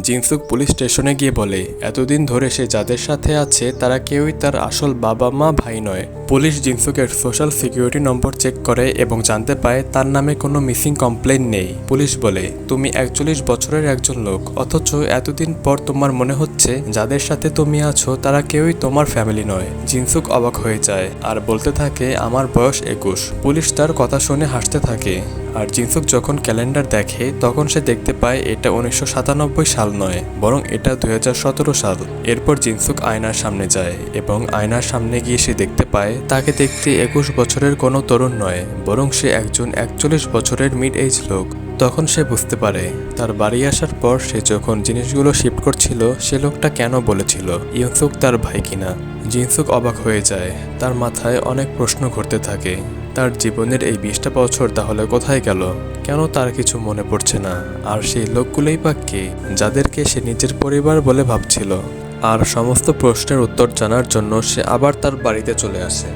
জিনসুক police স্টেশনে গিয়ে বলে এতদিন ধরে সে যাদের সাথে আছে তারা কেউই তার আসল বাবা মা ভাই নয়। পুলিশ জিনসুকের সোশ্যাল সিকিউরিটি নম্বর চেক করে এবং জানতে পায় তার নামে কোনো মিসিং কমপ্লেন নেই। পুলিশ বলে তুমি 41 বছরের একজন লোক, অথচ এতদিন পর তোমার মনে হচ্ছে যাদের সাথে তুমি আছো তারা কেউই তোমার ফ্যামিলি নয়। জিনসুক অবাক হয়ে যায় আর বলতে থাকে আমার বয়স 21। পুলিশ তার কথা শুনে হাসতে থাকে আর জিনসুক যখন ক্যালেন্ডার দেখে তখন সে দেখতে পায় এটা 1997 সাল নয়, বরং এটা 2017 সাল। এরপর জিনসুক আয়নার সামনে যায় এবং আয়নার সামনে গিয়ে সে দেখতে পায় তাকে দেখতে 21 বছরের কোনো তরুণ নয়, বরং সে একজন 41 বছরের মিড এজ লোক। তখন সে বুঝতে পারে তার বাড়ি আসার পর সে যখন জিনিসগুলো শিফট করছিল সে লোকটা কেন বলেছিল ইউনসুক তার ভাই কিনা। জিনসুক অবাক হয়ে যায়, তার মাথায় অনেক প্রশ্ন ঘুরতে থাকে। তার জীবনের এই 20টা বছর তাহলে কোথায় গেল, কেন তার কিছু মনে পড়ছে না, আর সেই লোকগুলোই বা কে যাদেরকে সে নিজের পরিবার বলে ভাবছিল। আর সমস্ত প্রশ্নের উত্তর জানার জন্য সে আবার তার বাড়িতে চলে আসে।